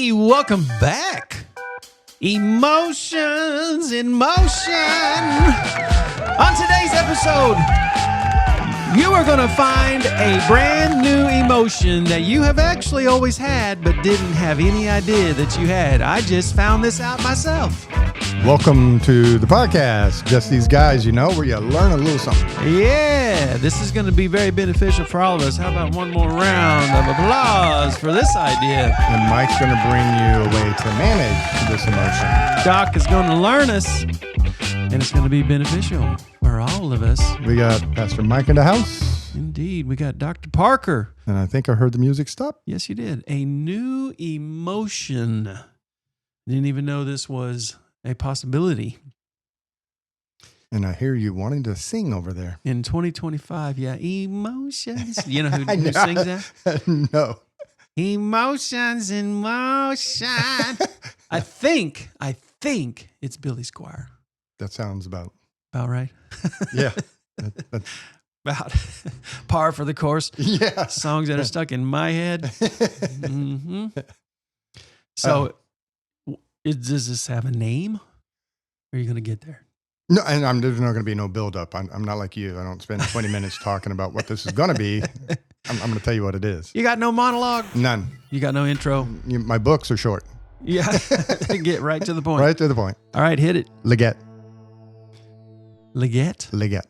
Hey, welcome back. Emotions in motion. On today's episode, you are going to find a brand new emotion that you have actually always had but didn't have any idea that you had. I just found this out myself. Welcome to the podcast, Just These Guys, you know, where you learn a little something. Yeah, this is going to be very beneficial for all of us. How about one more round of applause for this idea? And Mike's going to bring you a way to manage this emotion. Doc is going to learn us, and it's going to be beneficial for all of us. We got Pastor Mike in the house. Indeed, we got Dr. Parker. And I think I heard the music stop. Yes, you did. A new emotion. Didn't even know this was a possibility. And I hear you wanting to sing over there. In 2025, yeah, emotions. You know who sings that? No. Emotions in motion. I think it's Billy Squire. That sounds about right. Yeah. About par for the course. Yeah. Songs that are stuck in my head. Mm-hmm. So, does this have a name? Or are you going to get there? No, and there's not going to be no build-up. I'm not like you. I don't spend 20 minutes talking about what this is going to be. I'm going to tell you what it is. You got no monologue? None. You got no intro? My books are short. Yeah. Get right to the point. Right to the point. All right, hit it. Leggett. Leggett? Leggett.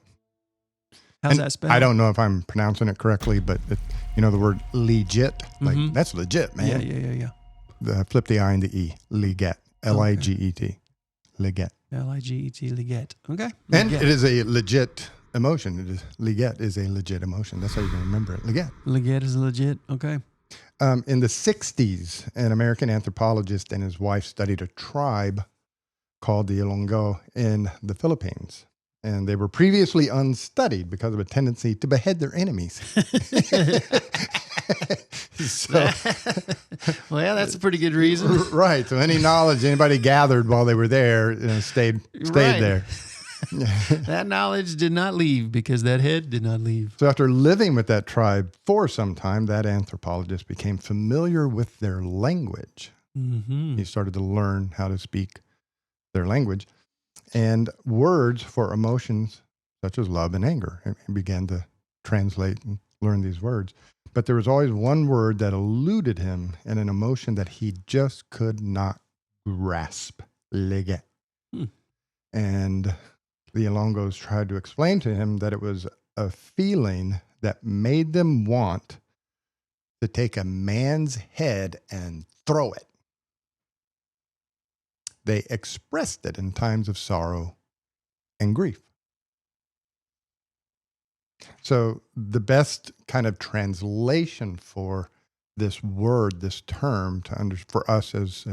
How's that spelled? I don't know if I'm pronouncing it correctly, but you know the word legit? Like, that's legit, man. Yeah. Flip the I and the E. Leggett. L-I-G-E-T. Leggett. L-I-G-E-T. Leggett. Okay. And it is a legit emotion. Leggett is a legit emotion. That's how you can remember it. Leggett. Leggett is legit. Okay. In the 60s, an American anthropologist and his wife studied a tribe called the Ilongot in the Philippines. And they were previously unstudied because of a tendency to behead their enemies. So, well, that's a pretty good reason. Right. So any knowledge anybody gathered while they were there stayed there. That knowledge did not leave because that head did not leave. So after living with that tribe for some time, that anthropologist became familiar with their language. Mm-hmm. He started to learn how to speak their language. And words for emotions such as love and anger. He began to translate and learn these words. But there was always one word that eluded him and an emotion that he just could not grasp. Leggett. And the Ilongos tried to explain to him that it was a feeling that made them want to take a man's head and throw it. They expressed it in times of sorrow and grief. So the best kind of translation for this word, this term, for us as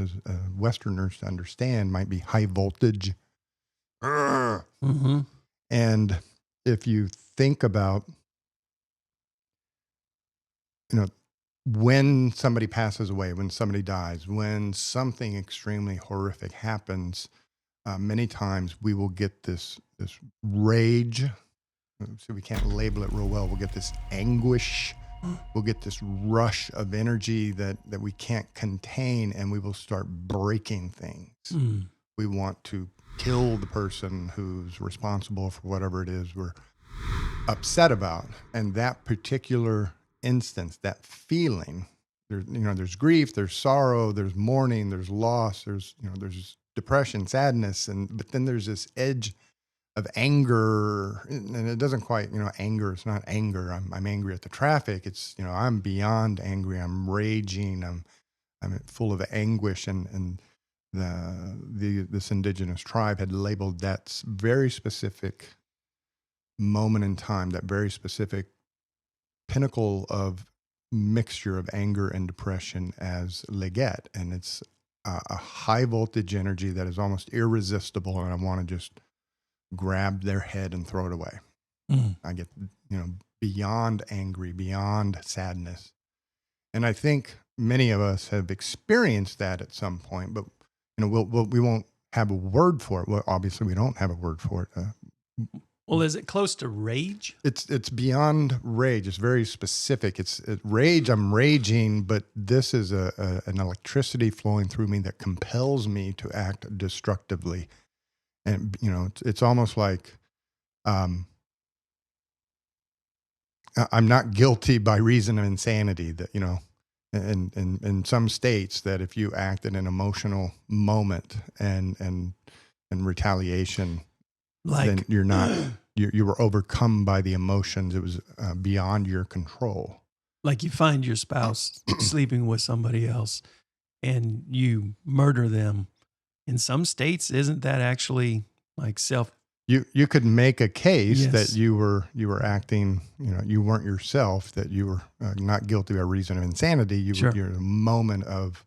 Westerners to understand might be high voltage. Mm-hmm. And if you think about, when somebody passes away, when somebody dies, when something extremely horrific happens, many times we will get this rage. So we can't label it real well. We'll get this anguish. We'll get this rush of energy that we can't contain, and we will start breaking things. We want to kill the person who's responsible for whatever it is we're upset about. And that particular instance, that feeling, there's grief, there's sorrow, there's mourning, there's loss, there's depression, sadness, but then there's this edge of anger, and it doesn't quite, anger. It's not anger. I'm angry at the traffic. It's, I'm beyond angry. I'm raging. I'm full of anguish, and this indigenous tribe had labeled that very specific moment in time, that very specific pinnacle of mixture of anger and depression as leggett, and it's a high voltage energy that is almost irresistible, and I want to just grab their head and throw it away. I get, beyond angry, beyond sadness. And I think many of us have experienced that at some point, but, we won't have a word for it. Well, obviously we don't have a word for it. Well, is it close to rage? It's beyond rage. It's very specific. It's rage. I'm raging, but this is an electricity flowing through me that compels me to act destructively. And it's almost like I'm not guilty by reason of insanity. That in some states, that if you act in an emotional moment and retaliation, then you're not. You were overcome by the emotions. It was beyond your control. Like you find your spouse sleeping with somebody else and you murder them. In some states, isn't that actually like You could make a case Yes. that you were acting, you weren't yourself, that you were not guilty by reason of insanity. You're in a moment of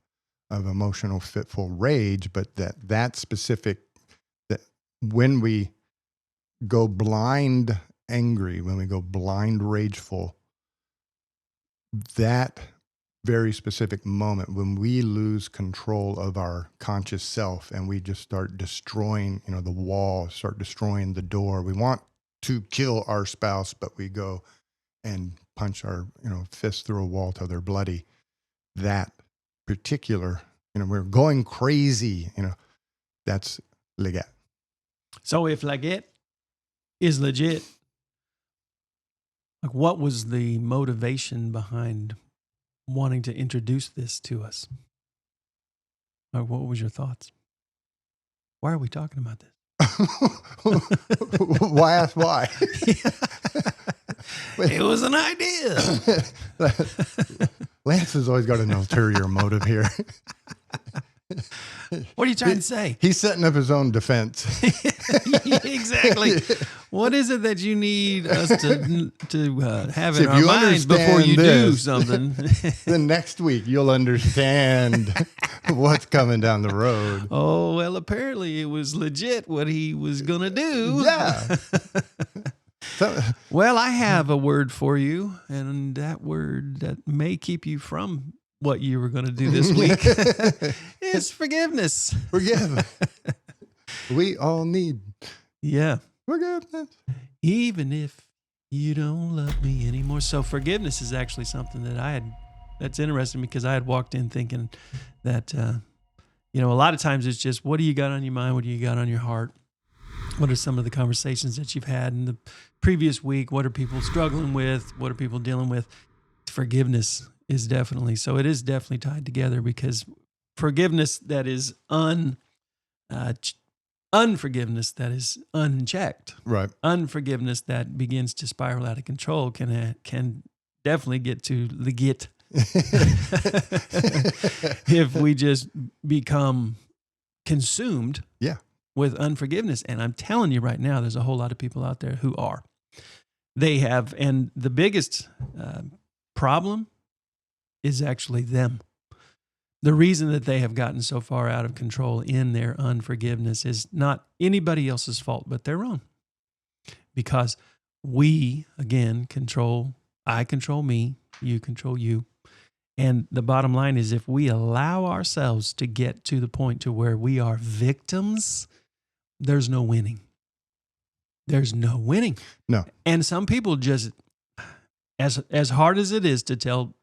emotional, fitful rage, but that specific, that when we go blind angry, when we go blind rageful, that very specific moment when we lose control of our conscious self and we just start destroying, the wall, start destroying the door. We want to kill our spouse, but we go and punch our, fist through a wall till they're bloody. That particular, we're going crazy, that's legit. So if legit is legit, like what was the motivation behind wanting to introduce this to us? Or what was your thoughts? Why are we talking about this? Why ask why? It was an idea. Lance has always got an ulterior motive here. What are you trying to say? He's setting up his own defense. Exactly. What is it that you need us to have See, in if our you minds before you do understand something? Then next week you'll understand what's coming down the road. Oh, well, apparently it was legit what he was going to do. Yeah. Well, I have a word for you, and that word that may keep you from what you were going to do this week is forgiveness. Forgive. We all need forgiveness. Even if you don't love me anymore. So forgiveness is actually something that that's interesting, because I had walked in thinking that, a lot of times it's just, what do you got on your mind? What do you got on your heart? What are some of the conversations that you've had in the previous week? What are people struggling with? What are people dealing with? Forgiveness is definitely, so it is definitely tied together, because forgiveness that is unforgiveness that is unchecked, Right. unforgiveness that begins to spiral out of control can definitely get to legit if we just become consumed with unforgiveness. And I'm telling you right now, there's a whole lot of people out there who are. They have, and the biggest problem is actually them. The reason that they have gotten so far out of control in their unforgiveness is not anybody else's fault but their own. Because we, again, I control me, you control you. And the bottom line is, if we allow ourselves to get to the point to where we are victims, there's no winning. There's no winning. No. And some people just, as hard as it is to tell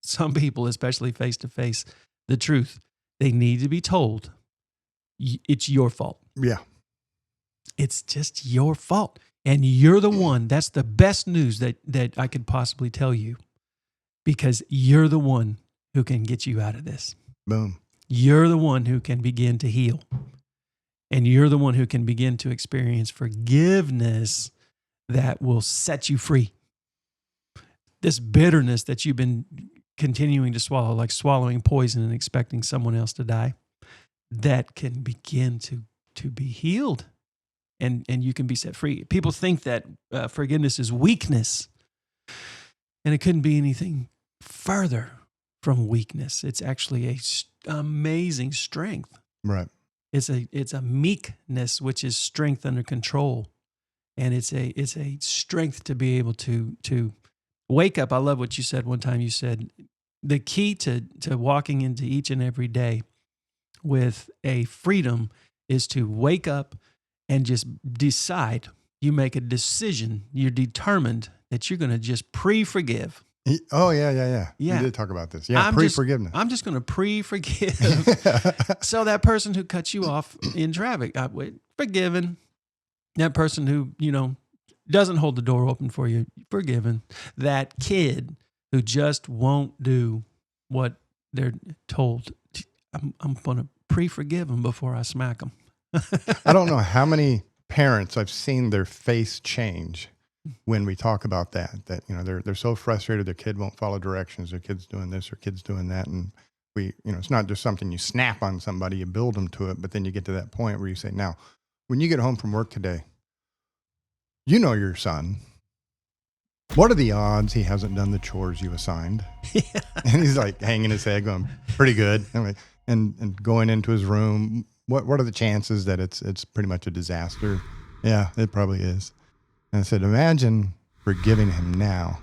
some people, especially face-to-face, the truth, they need to be told it's your fault. Yeah. It's just your fault. And you're the one. That's the best news that I could possibly tell you, because you're the one who can get you out of this. Boom. You're the one who can begin to heal. And you're the one who can begin to experience forgiveness that will set you free. This bitterness that you've been continuing to swallow, like swallowing poison and expecting someone else to die, that can begin to be healed, and you can be set free. People think that forgiveness is weakness, and it couldn't be anything further from weakness. It's actually a amazing strength. Right. It's a meekness, which is strength under control, and it's a strength to be able to wake up. I love what you said one time. You said the key to walking into each and every day with a freedom is to wake up and just decide you make a decision. You're determined that you're going to just pre-forgive. Oh, yeah. Yeah. We did talk about this. Yeah, pre-forgiveness. I'm just going to pre-forgive. So that person who cuts you off in traffic, forgiven. That person who, doesn't hold the door open for you, forgiven. That kid who just won't do what they're told, I'm going to pre-forgive them before I smack them. I don't know how many parents I've seen their face change when we talk about that they're so frustrated their kid won't follow directions, their kid's doing this, their kid's doing that. And it's not just something you snap on somebody, you build them to it, but then you get to that point where you say, now, when you get home from work today, your son, what are the odds he hasn't done the chores you assigned? Yeah. And he's like hanging his head going, pretty good. And going into his room, what are the chances that it's pretty much a disaster? Yeah, it probably is. And I said, imagine forgiving him now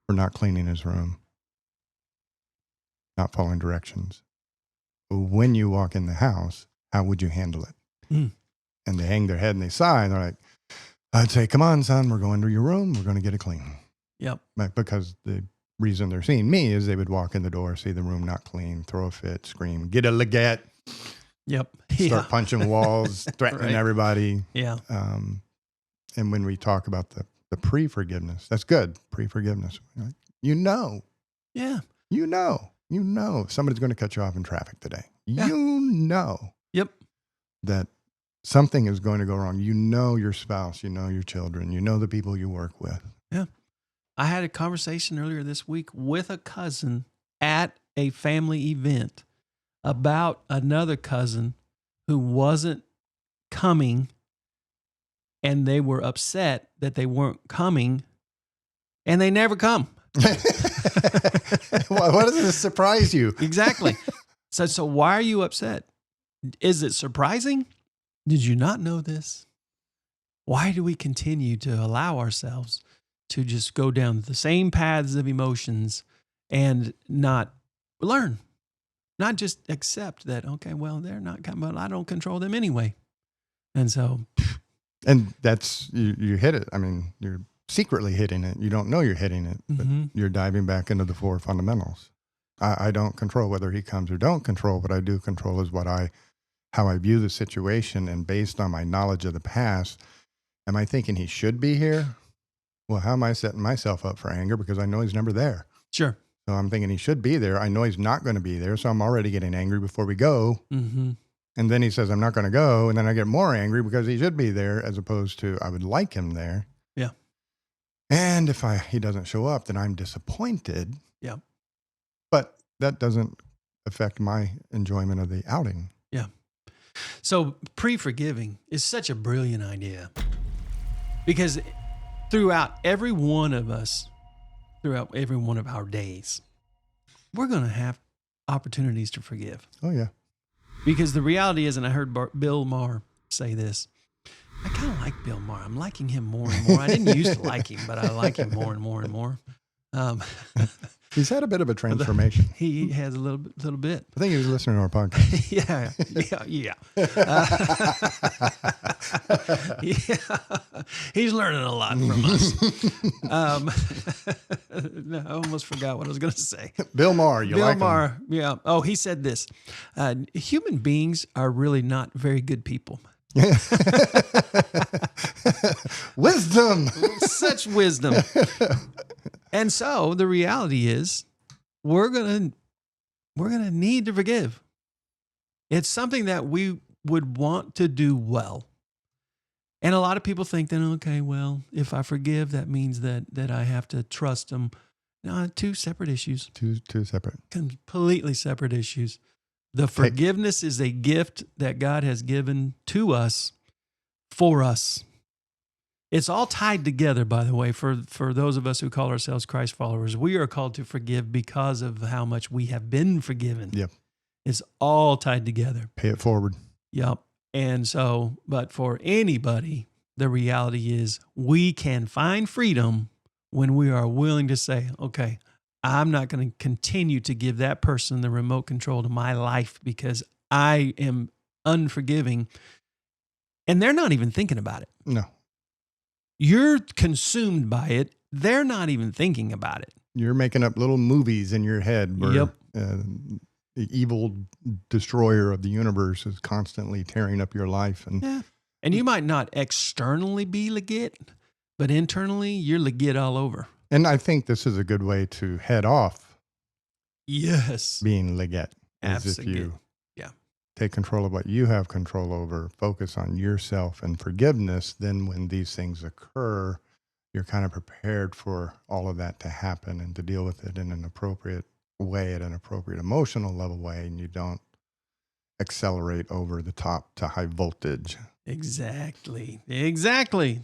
for not cleaning his room, not following directions. When you walk in the house, how would you handle it? Mm. And they hang their head and they sigh and they're like, I'd say, come on, son, we're going to your room. We're going to get it clean. Yep. Because the reason they're seeing me is they would walk in the door, see the room not clean, throw a fit, scream, get a Leggett. Yep. Start punching walls, threatening everybody. Yeah. And when we talk about the pre-forgiveness, that's good. Pre-forgiveness. Yeah. Somebody's going to cut you off in traffic today. Yeah. Yep. That something is going to go wrong. Your spouse, your children, the people you work with. Yeah. I had a conversation earlier this week with a cousin at a family event about another cousin who wasn't coming, and they were upset that they weren't coming, and they never come. Why does this surprise you? Exactly. So why are you upset? Is it surprising? Did you not know this? Why do we continue to allow ourselves to just go down the same paths of emotions and not learn? Not just accept that, okay, well, they're not coming, but I don't control them anyway. And so. And that's, you hit it. I mean, you're secretly hitting it. You don't know you're hitting it, but you're diving back into the four fundamentals. I don't control whether he comes or don't control. What I do control is how I view the situation, and based on my knowledge of the past, am I thinking he should be here? Well, how am I setting myself up for anger? Because I know he's never there. Sure. So I'm thinking he should be there. I know he's not going to be there. So I'm already getting angry before we go. Mm-hmm. And then he says, I'm not going to go. And then I get more angry because he should be there, as opposed to I would like him there. Yeah. And if he doesn't show up, then I'm disappointed. Yeah. But that doesn't affect my enjoyment of the outing. Yeah. So pre-forgiving is such a brilliant idea, because throughout every one of us, throughout every one of our days, we're going to have opportunities to forgive. Oh, yeah. Because the reality is, and I heard Bill Maher say this, I kind of like Bill Maher. I'm liking him more and more. I didn't used to like him, but I like him more and more and more. He's had a bit of a transformation. He has a little bit. I think he was listening to our podcast. Yeah. Yeah. He's learning a lot from us. No, I almost forgot what I was going to say. Bill Maher, Bill Maher, yeah. Oh, he said this. Human beings are really not very good people. Wisdom. Such wisdom. And so the reality is we're going to need to forgive. It's something that we would want to do well. And a lot of people think that, okay, well, if I forgive, that means that I have to trust them. No, two separate issues. Two separate. Completely separate issues. The forgiveness is a gift that God has given to us for us. It's all tied together, by the way, for those of us who call ourselves Christ followers. We are called to forgive because of how much we have been forgiven. Yep. It's all tied together. Pay it forward. Yep. And so, but for anybody, the reality is we can find freedom when we are willing to say, okay, I'm not going to continue to give that person the remote control to my life because I am unforgiving. And they're not even thinking about it. No. You're consumed by it. They're not even thinking about it. You're making up little movies in your head where Yep. The evil destroyer of the universe is constantly tearing up your life. And Yeah. And you might not externally be legit, but internally you're legit all over. And I think this is a good way to head off Yes. being legit. Is if Absolutely. you Yeah. take control of what you have control over, focus on yourself and forgiveness, then when these things occur, you're kind of prepared for all of that to happen and to deal with it in an appropriate way, at an appropriate emotional level way, and you don't accelerate over the top to high voltage. Exactly. Exactly.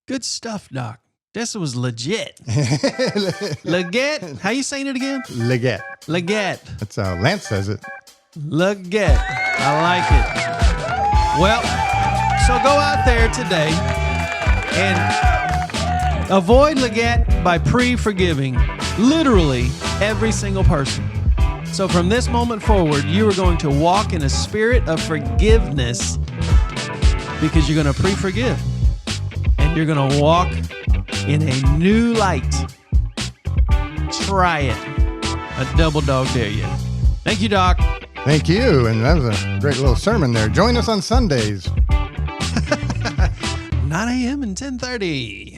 Good stuff, Doc. This was legit. Legit. How you saying it again? Legit. Legit. That's how Lance says it. Legit. I like it. Well, so go out there today and avoid legit by pre-forgiving literally every single person. So from this moment forward, you are going to walk in a spirit of forgiveness because you're going to pre-forgive and you're going to walk in a new light. Try it. A double dog dare you. Thank you, Doc. Thank you. And that was a great little sermon there. Join us on Sundays. 9 a.m. and 10:30.